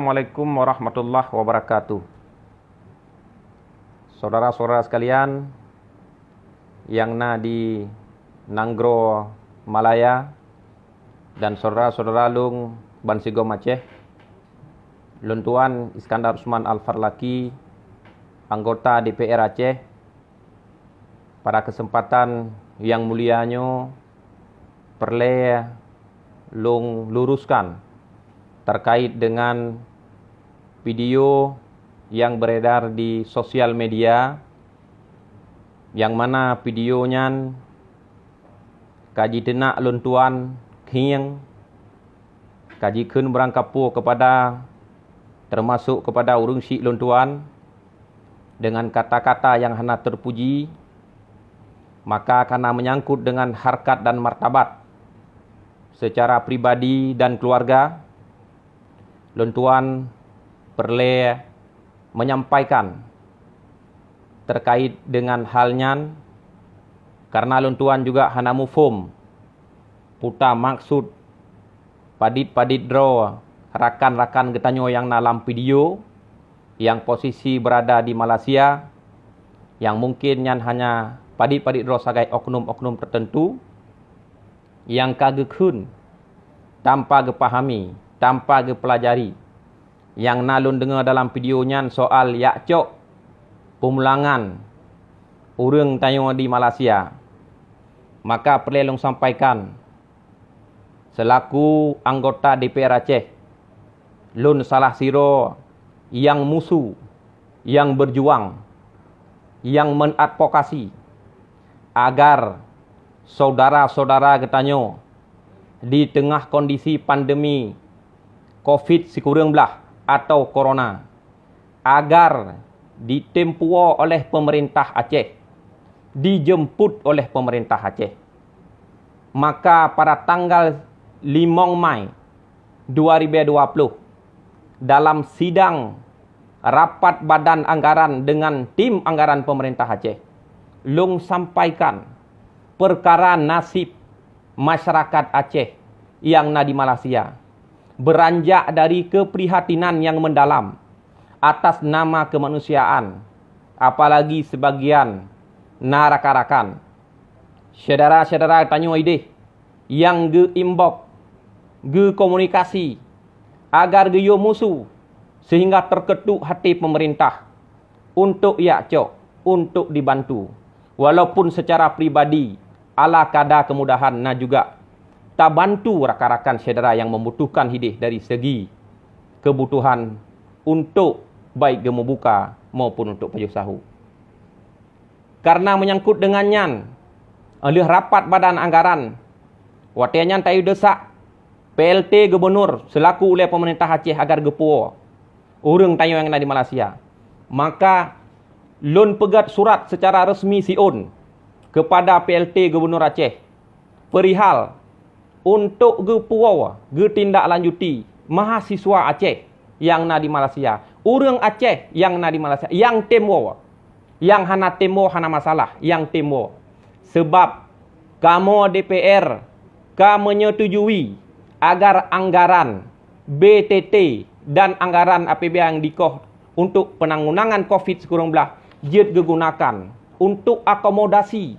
Assalamualaikum warahmatullahi wabarakatuh. Saudara-saudara sekalian yang di Nanggro Malaya dan saudara-saudara lung Bansigom Aceh, Luntuan Iskandar Usman Al-Farlaki, anggota DPR Aceh, pada kesempatan yang mulianya perlu lung luruskan terkait dengan video yang beredar di sosial media, yang mana videonya kaji tenak luntuan khiang, kaji kun berangkapu kepada termasuk kepada urung syik luntuan dengan kata-kata yang hana terpuji, maka karena menyangkut dengan harkat dan martabat secara pribadi dan keluarga, Luntuan perlu menyampaikan terkait dengan halnya, karena Luntuan juga hana mufum puta maksud padit-padit draw rakan-rakan getanyo yang dalam video yang posisi berada di Malaysia, yang mungkin yang hanya padit-padit draw sebagai oknum-oknum tertentu yang kagekun tanpa gepahami, tanpa gepelajari, yang nalun dengar dalam videonya soal yakcok pemulangan urang tayo di Malaysia. Maka perlu sampaikan selaku anggota DPR Aceh, lun salah siro yang musuh, yang berjuang, yang mengadvokasi agar saudara-saudara getanyo di tengah kondisi pandemi COVID-19 atau Corona agar ditempuo oleh pemerintah Aceh, dijemput oleh pemerintah Aceh. Maka pada tanggal 5 Mai 2020 dalam sidang rapat badan anggaran dengan tim anggaran pemerintah Aceh, lung sampaikan perkara nasib masyarakat Aceh yang di Malaysia, beranjak dari keprihatinan yang mendalam atas nama kemanusiaan, apalagi sebagian rakan-rakan saudara-saudara tanyo ide yang ge imbok ge komunikasi agar ge yo musuh, sehingga terketuk hati pemerintah untuk yakcok, untuk dibantu, walaupun secara pribadi ala kada kemudahan juga tak bantu rakan-rakan saudara yang membutuhkan hidih dari segi kebutuhan untuk baik gemu buka maupun untuk pajuh sahu. Karena menyangkut dengannya oleh rapat badan anggaran, watiannya tayu desak PLT Gubernur selaku oleh pemerintah Aceh agar gepuo urang tayo yang di Malaysia. Maka lun pegat surat secara resmi siun kepada PLT Gubernur Aceh perihal untuk gepuo tindak lanjuti mahasiswa Aceh yang di Malaysia, urang Aceh yang di Malaysia, yang temo, yang hana temo hana masalah, yang temo sebab kamu DPR menyetujui agar anggaran BTT dan anggaran APBN yang dikoh untuk penanggulangan COVID-19 jid digunakan untuk akomodasi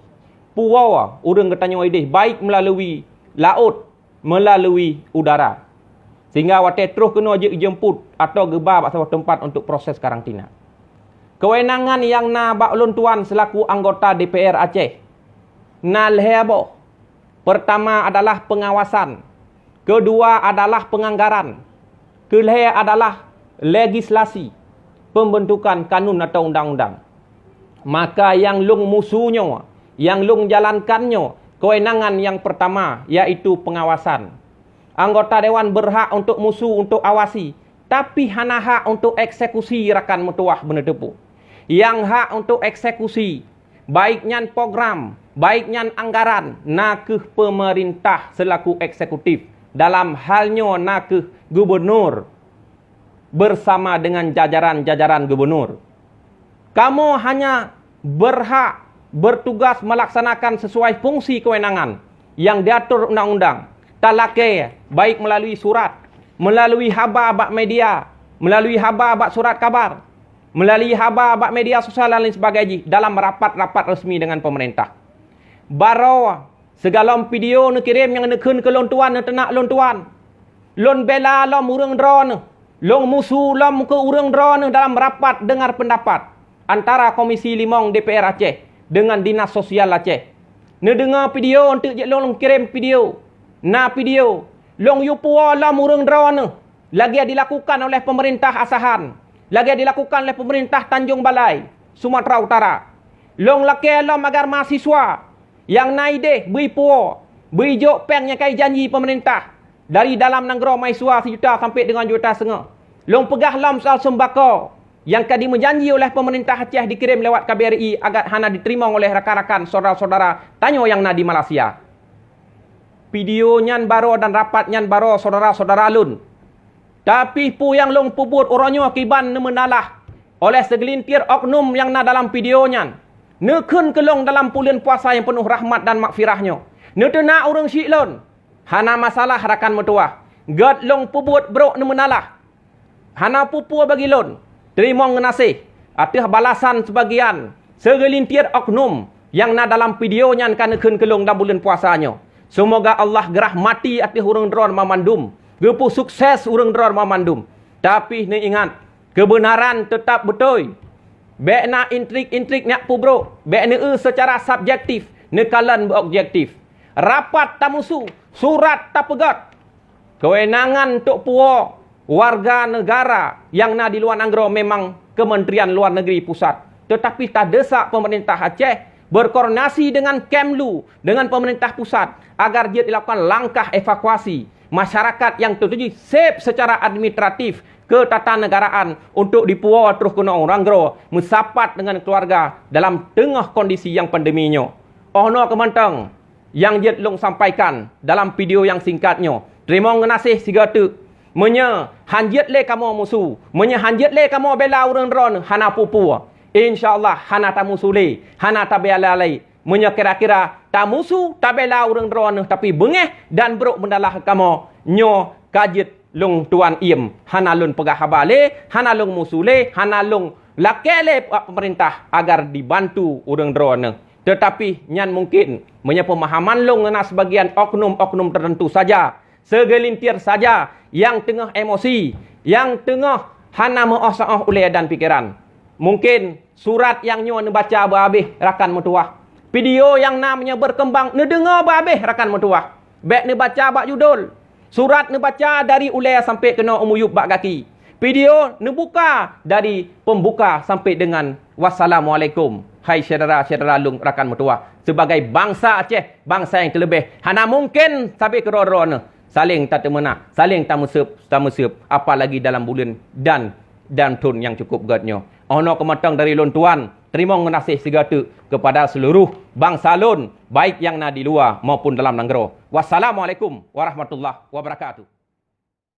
puau urang getanyo ideh, baik melalui laut, melalui udara, sehingga wate terus kena jemput atau gebab atau tempat untuk proses karantina. Kewenangan yang bak Luntuan selaku anggota DPR Aceh lehebo, pertama adalah pengawasan, kedua adalah penganggaran, kelih adalah legislasi, pembentukan kanun atau undang-undang. Maka yang lung musuhnya, yang lung jalankannya, kewenangan yang pertama yaitu pengawasan. Anggota dewan berhak untuk musuh, untuk awasi, tapi hana hak untuk eksekusi rakan mutuah menetepu. Yang hak untuk eksekusi, baiknya program, baiknya anggaran, nakeh pemerintah selaku eksekutif, dalam halnya nakeh gubernur bersama dengan jajaran-jajaran gubernur. Kamu hanya berhak bertugas melaksanakan sesuai fungsi kewenangan yang diatur undang-undang. Talake baik melalui surat, melalui haba media, melalui khabar bak surat kabar, melalui khabar bak media sosial dan lain sebagainya dalam rapat-rapat resmi dengan pemerintah. Baro segala video nak kirim yang nak ke lon tuan nak tenak lon tuan. Lon bela lom urang drone, lon musuh lom ke urang drone dalam rapat dengar pendapat antara Komisi Limong DPR Aceh dengan Dinas Sosial Aceh. Ne dengar video untuk je long kirim video. Na video long yupua lom urang drone lagi dilakukan oleh pemerintah Asahan, lagi dilakukan oleh pemerintah Tanjung Balai, Sumatera Utara. Long laki lom agar mahasiswa yang naideh beri puo, beri jok pengnya kai janji pemerintah dari dalam negara mahasiswa 1 juta sampai dengan 1,5 juta. Long pegah lom soal sembako yang kadi menjanji oleh pemerintah Aceh dikirim lewat KBRI agar hana diterima oleh rakan-rakan saudara-saudara tanyo yang na di Malaysia. Video nyan baro dan rapat nyan baro saudara-saudara lun. Tapi pu yang long pubut oronyo kiban ne menalah oleh segelintir oknum yang na dalam video nyan. Ne kun kelong dalam bulan puasa yang penuh rahmat dan makfirahnya. Ne tena orang syik lon. Hana masalah rakan metua. God long pubut bro ne menalah. Hana pupu bagi lon. Terima ngenasih atas balasan sebagian segelintir oknum yang na dalam video nyan kan kun kelong dalam bulan puasanya. Semoga Allah gerah mati atas urang dron mamandum. Gepu sukses urang dron mamandum. Tapi ne ingat, kebenaran tetap betul. Bek na intrik-intrik nak pu bro. Bek ne secara subjektif, ne kalan berobjektif. Rapat tak musuh, surat tak pegat. Kewenangan tok puo warga negara yang na di luar negara memang Kementerian Luar Negeri Pusat. Tetapi tak desak pemerintah Aceh berkoordinasi dengan Kemlu, dengan pemerintah pusat agar dia dilakukan langkah evakuasi masyarakat yang tertuju safe secara administratif ke tatanegaraan untuk dipuo terus kena orang gro mensapat dengan keluarga dalam tengah kondisi yang pandeminya. Ono kemantang yang dia long sampaikan dalam video yang singkatnya. Terima ngenasih sigatu. Menya hanjit le kamu musuh, menya hanjit le kamu bela urang dron hana pupu. InsyaAllah hana ta musuh le, hana ta bela le. Menya kira-kira ta musuh ta bela urang dron tapi bengeh dan beruk mendalah kamu nyo kajit long tuan iem hana lun pegah habale, hana long musuh le, hana long lakele pemerintah agar dibantu urang dron. Tetapi nyan mungkin menya pemahaman long ngena sebagian oknum-oknum tertentu saja. Segelintir saja yang tengah emosi, yang tengah hana meosoh oleh dan pikiran. Mungkin surat yang nyo ne baca berhabis rakan metuah. Video yang namanya berkembang ne dengar berhabis rakan metuah. Bek ne baca bak judul. Surat ne baca dari ulai sampai kena umuyub bak kaki. Video ne buka dari pembuka sampai dengan wassalamualaikum. Hai saudara-saudara lung rakan metuah. Sebagai bangsa Aceh, bangsa yang terlebih. Hana mungkin sampai ke ro-ro saling tak temena, saling tak mesep, apalagi dalam bulan dan tun yang cukup beratnya. Ono kematang dari lon tuan, terima ngenasih segatu kepada seluruh bangsa lon, baik yang na di luar maupun dalam negara. Wassalamualaikum warahmatullahi wabarakatuh.